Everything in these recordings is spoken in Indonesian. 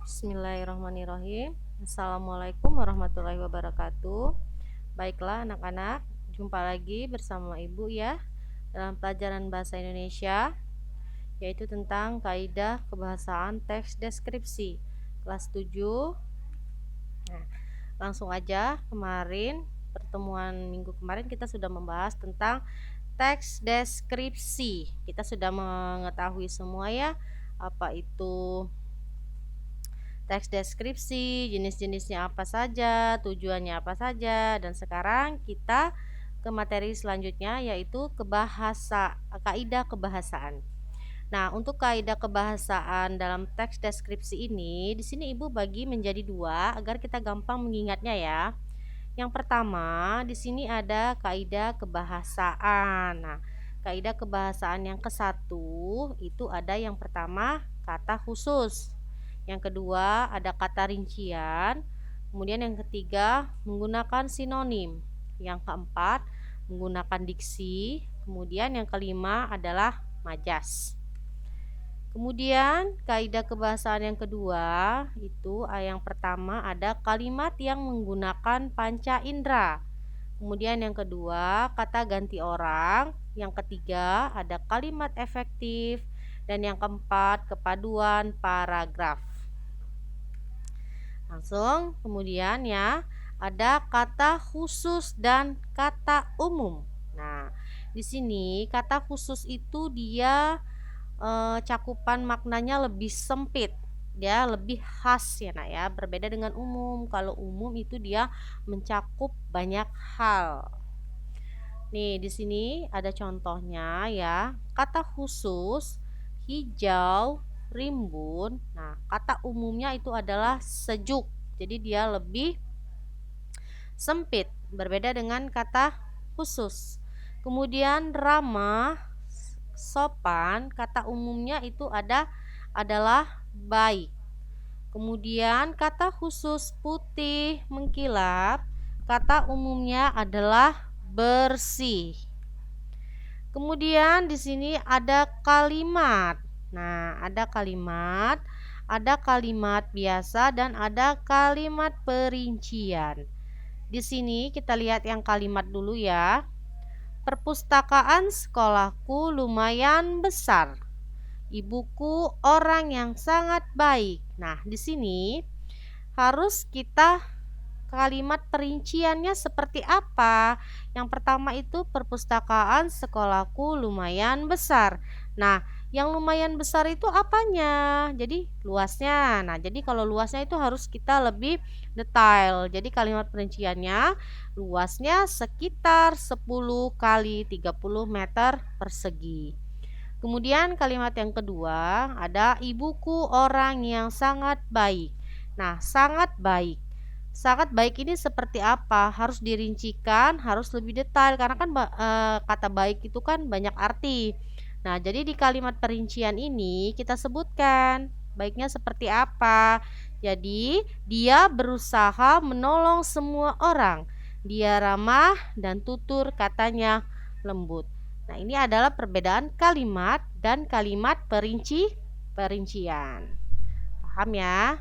Bismillahirrahmanirrahim. Assalamualaikum warahmatullahi wabarakatuh. Baiklah anak-anak, jumpa lagi bersama Ibu ya dalam pelajaran bahasa Indonesia, yaitu tentang kaidah kebahasaan teks deskripsi kelas 7. Nah, langsung aja, pertemuan minggu kemarin kita sudah membahas tentang teks deskripsi. Kita sudah mengetahui semua ya, apa itu teks deskripsi, jenis-jenisnya apa saja, tujuannya apa saja, dan sekarang kita ke materi selanjutnya, yaitu kaidah kebahasaan. Nah, untuk kaidah kebahasaan dalam teks deskripsi ini, di sini Ibu bagi menjadi dua agar kita gampang mengingatnya ya. Yang pertama, di sini ada kaidah kebahasaan. Nah, kaidah kebahasaan yang ke-1 itu ada yang pertama kata khusus. Yang kedua ada kata rincian. Kemudian yang ketiga menggunakan sinonim. Yang keempat menggunakan diksi. Kemudian yang kelima adalah majas. Kemudian kaidah kebahasaan yang kedua itu yang pertama ada kalimat yang menggunakan panca indera. Kemudian yang kedua kata ganti orang. Yang ketiga ada kalimat efektif. Dan yang keempat kepaduan paragraf. Langsung kemudian ya ada kata khusus dan kata umum. Nah, di sini kata khusus itu dia cakupan maknanya lebih sempit, dia lebih khas ya nak ya, berbeda dengan umum. Kalau umum itu dia mencakup banyak hal. Nih di sini ada contohnya ya, kata khusus hijau, rimbun. Nah, kata umumnya itu adalah sejuk. Jadi dia lebih sempit, berbeda dengan kata khusus. Kemudian ramah, sopan, kata umumnya itu adalah baik. Kemudian kata khusus putih, mengkilap, kata umumnya adalah bersih. Kemudian di sini ada kalimat. Nah, ada kalimat biasa dan ada kalimat perincian. Di sini kita lihat yang kalimat dulu ya. Perpustakaan sekolahku lumayan besar. Ibuku orang yang sangat baik. Nah, di sini harus kita kalimat perinciannya seperti apa? Yang pertama itu perpustakaan sekolahku lumayan besar. Nah, yang lumayan besar itu apanya? Jadi luasnya. Nah, jadi kalau luasnya itu harus kita lebih detail. Jadi kalimat perinciannya luasnya sekitar 10 kali 30 meter persegi. Kemudian kalimat yang kedua ada ibuku orang yang sangat baik. Nah, sangat baik. Sangat baik ini seperti apa? Harus dirincikan, harus lebih detail karena kan kata baik itu kan banyak arti. Nah, jadi di kalimat perincian ini kita sebutkan baiknya seperti apa. Jadi, dia berusaha menolong semua orang. Dia ramah dan tutur katanya lembut. Nah, ini adalah perbedaan kalimat dan kalimat perincian. Paham ya?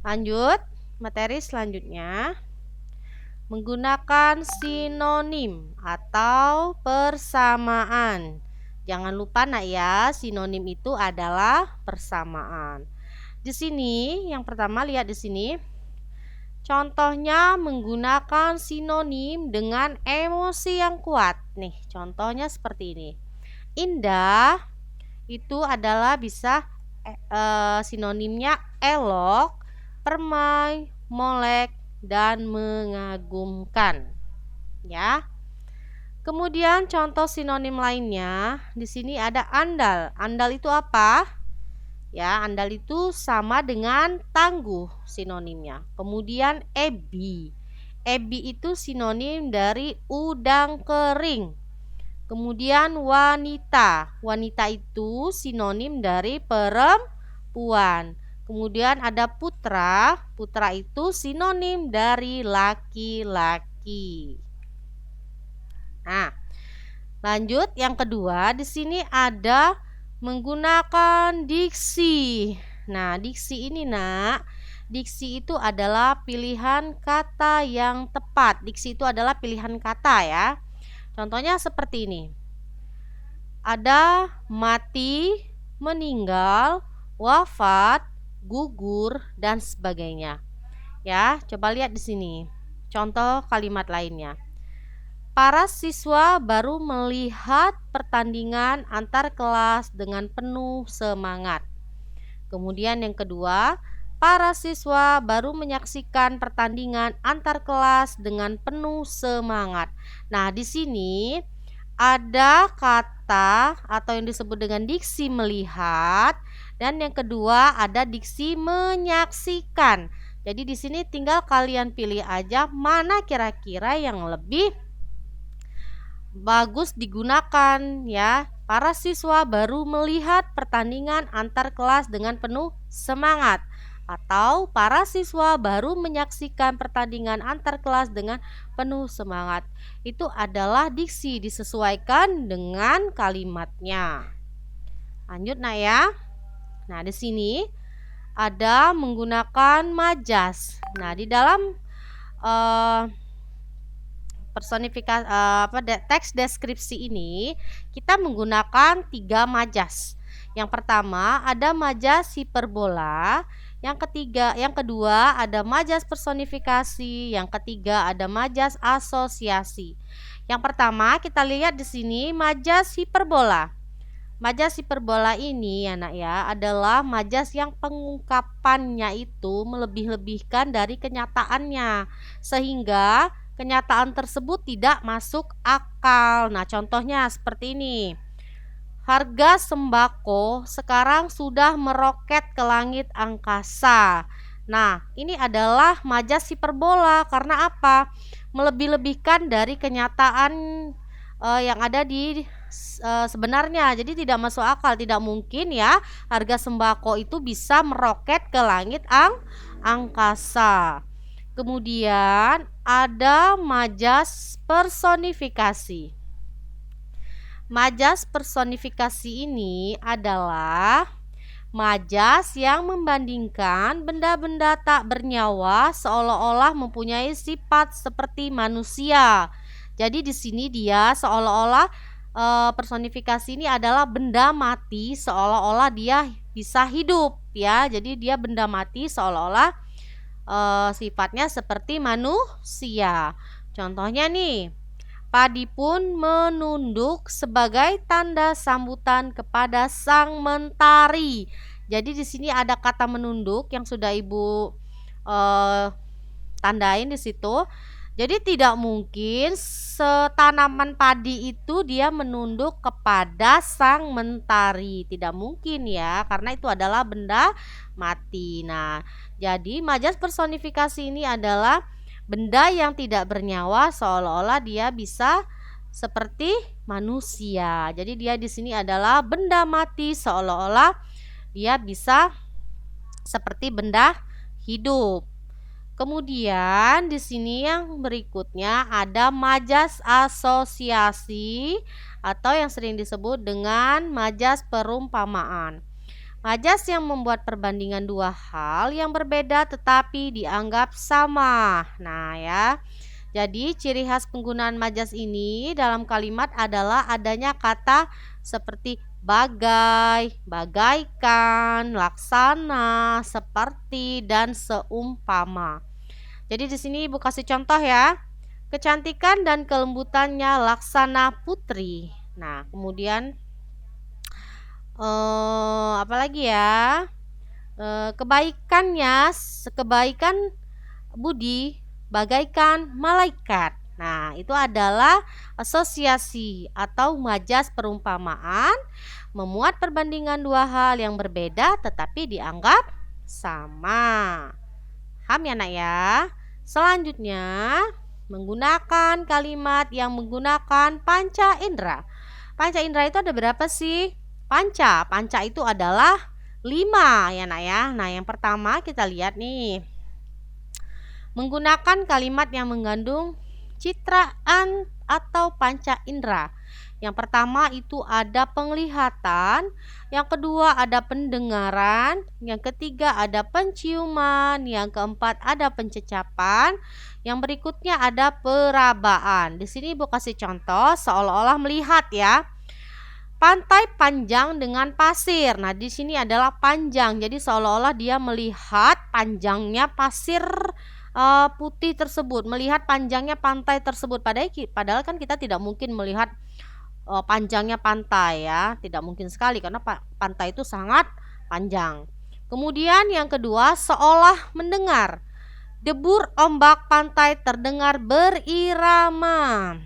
Lanjut, materi selanjutnya. Menggunakan sinonim atau persamaan. Jangan lupa nak ya, sinonim itu adalah persamaan. Di sini yang pertama lihat di sini. Contohnya menggunakan sinonim dengan emosi yang kuat. Nih, contohnya seperti ini. Indah itu adalah bisa sinonimnya elok, permai, molek, dan mengagumkan. Ya. Kemudian contoh sinonim lainnya, di sini ada andal. Andal itu apa? Ya, andal itu sama dengan tangguh sinonimnya. Kemudian ebi. Ebi itu sinonim dari udang kering. Kemudian wanita. Wanita itu sinonim dari perempuan. Kemudian ada putra. Putra itu sinonim dari laki-laki. Nah, lanjut yang kedua, di sini ada menggunakan diksi. Nah, diksi ini nak, diksi itu adalah pilihan kata yang tepat. Diksi itu adalah pilihan kata ya. Contohnya seperti ini. Ada mati, meninggal, wafat, gugur, dan sebagainya. Ya, coba lihat di sini. Contoh kalimat lainnya. Para siswa baru melihat pertandingan antar kelas dengan penuh semangat. Kemudian yang kedua, para siswa baru menyaksikan pertandingan antar kelas dengan penuh semangat. Nah, di sini ada kata atau yang disebut dengan diksi melihat, dan yang kedua ada diksi menyaksikan. Jadi di sini tinggal kalian pilih aja mana kira-kira yang lebih bagus digunakan ya. Para siswa baru melihat pertandingan antar kelas dengan penuh semangat, atau para siswa baru menyaksikan pertandingan antar kelas dengan penuh semangat. Itu adalah diksi, disesuaikan dengan kalimatnya. Lanjut nak ya. Nah, di sini ada menggunakan majas. Nah, di dalam personifikasi teks deskripsi ini kita menggunakan 3 majas. Yang pertama ada majas hiperbola, yang kedua ada majas personifikasi, yang ketiga ada majas asosiasi. Yang pertama kita lihat di sini majas hiperbola. Majas hiperbola ini ya nak ya adalah majas yang pengungkapannya itu melebih-lebihkan dari kenyataannya, sehingga kenyataan tersebut tidak masuk akal. Nah, contohnya seperti ini. Harga sembako sekarang sudah meroket ke langit angkasa. Nah, ini adalah majas hiperbola karena apa? Melebih-lebihkan dari kenyataan yang ada di sebenarnya. Jadi tidak masuk akal, tidak mungkin ya harga sembako itu bisa meroket ke langit angkasa. Kemudian ada majas personifikasi. Majas personifikasi ini adalah majas yang membandingkan benda-benda tak bernyawa seolah-olah mempunyai sifat seperti manusia. Jadi di sini dia seolah-olah personifikasi ini adalah benda mati seolah-olah dia bisa hidup ya. Jadi dia benda mati seolah-olah sifatnya seperti manusia. Contohnya nih, Padi pun menunduk sebagai tanda sambutan kepada sang mentari. Jadi di sini ada kata menunduk yang sudah Ibu tandain di situ. Jadi tidak mungkin setanaman padi itu dia menunduk kepada sang mentari. Tidak mungkin ya, karena itu adalah benda mati. Nah, jadi majas personifikasi ini adalah benda yang tidak bernyawa seolah-olah dia bisa seperti manusia. Jadi dia di sini adalah benda mati seolah-olah dia bisa seperti benda hidup. Kemudian di sini yang berikutnya ada majas asosiasi atau yang sering disebut dengan majas perumpamaan. Majas yang membuat perbandingan dua hal yang berbeda tetapi dianggap sama. Nah ya, jadi ciri khas penggunaan majas ini dalam kalimat adalah adanya kata seperti bagai, bagaikan, laksana, seperti, dan seumpama. Jadi di sini Ibu kasih contoh ya. Kecantikan dan kelembutannya laksana putri. Nah, kemudian apalagi ya? Kebaikannya, kebaikan budi bagaikan malaikat. Nah, itu adalah asosiasi atau majas perumpamaan memuat perbandingan dua hal yang berbeda tetapi dianggap sama. Paham ya nak ya? Selanjutnya menggunakan kalimat yang menggunakan panca indera. Panca indera itu ada berapa sih? Panca itu adalah 5 ya nak ya. Nah, yang pertama kita lihat nih. Menggunakan kalimat yang mengandung citraan atau panca indera. Yang pertama itu ada penglihatan, yang kedua ada pendengaran, yang ketiga ada penciuman, yang keempat ada pencecapan, yang berikutnya ada perabaan. Di sini Ibu kasih contoh seolah-olah melihat ya. Pantai panjang dengan pasir. Nah, di sini adalah panjang. Jadi seolah-olah dia melihat panjangnya pasir putih tersebut, melihat panjangnya pantai tersebut. Padahal kan kita tidak mungkin melihat panjangnya pantai ya, tidak mungkin sekali karena pantai itu sangat panjang. Kemudian yang kedua, seolah mendengar. Debur ombak pantai terdengar berirama.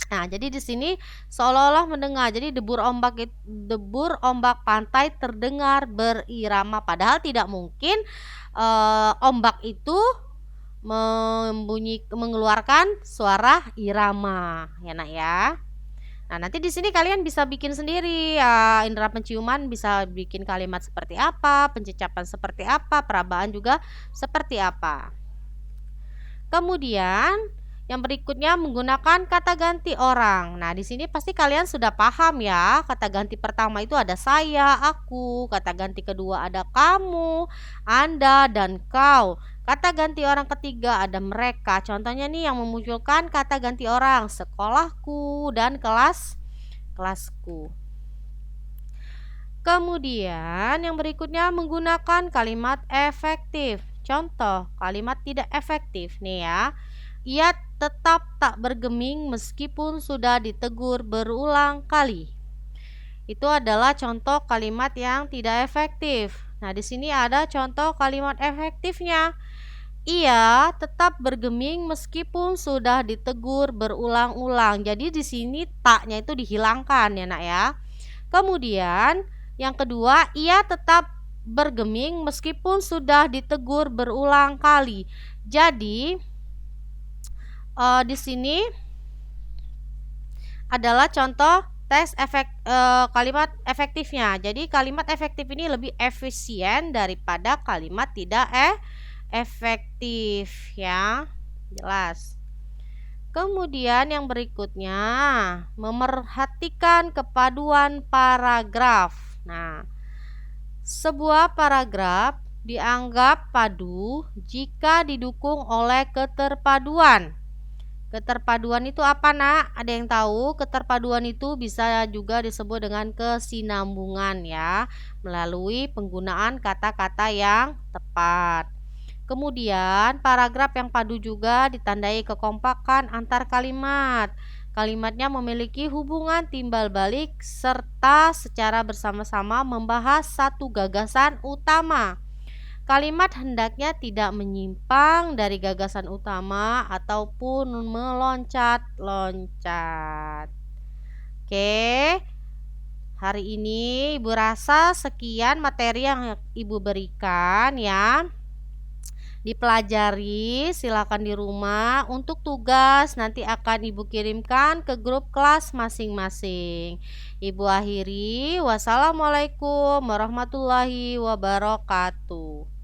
Nah, jadi di sini seolah-olah mendengar. Jadi debur ombak pantai terdengar berirama. Padahal tidak mungkin ombak itu mengeluarkan suara irama, ya nak ya. Nah, nanti di sini kalian bisa bikin sendiri ya, indera penciuman bisa bikin kalimat seperti apa, pencecapan seperti apa, perabaan juga seperti apa. Kemudian yang berikutnya menggunakan kata ganti orang. Nah, di sini pasti kalian sudah paham ya. Kata ganti pertama itu ada saya, aku. Kata ganti kedua ada kamu, Anda, dan kau. Kata ganti orang ketiga ada mereka. Contohnya nih yang memunculkan kata ganti orang, sekolahku dan kelasku. Kemudian yang berikutnya menggunakan kalimat efektif. Contoh kalimat tidak efektif nih ya. Ia tetap tak bergeming meskipun sudah ditegur berulang kali. Itu adalah contoh kalimat yang tidak efektif. Nah, di sini ada contoh kalimat efektifnya. Ia tetap bergeming meskipun sudah ditegur berulang-ulang. Jadi di sini taknya itu dihilangkan ya nak ya. Kemudian yang kedua, ia tetap bergeming meskipun sudah ditegur berulang kali. Jadi di sini adalah contoh kalimat efektifnya. Jadi kalimat efektif ini lebih efisien daripada kalimat tidak efektif ya. Jelas. Kemudian yang berikutnya memerhatikan kepaduan paragraf. Nah, sebuah paragraf dianggap padu jika didukung oleh keterpaduan. Keterpaduan itu apa nak? Ada yang tahu? Keterpaduan itu bisa juga disebut dengan kesinambungan ya, melalui penggunaan kata-kata yang tepat. Kemudian paragraf yang padu juga ditandai kekompakan antar kalimat. Kalimatnya memiliki hubungan timbal balik serta secara bersama-sama membahas satu gagasan utama. Kalimat hendaknya tidak menyimpang dari gagasan utama ataupun meloncat-loncat. Oke, hari ini Ibu rasa sekian materi yang Ibu berikan ya. Dipelajari, silakan di rumah. Untuk tugas nanti akan Ibu kirimkan ke grup kelas masing-masing. Ibu akhiri, wassalamualaikum warahmatullahi wabarakatuh.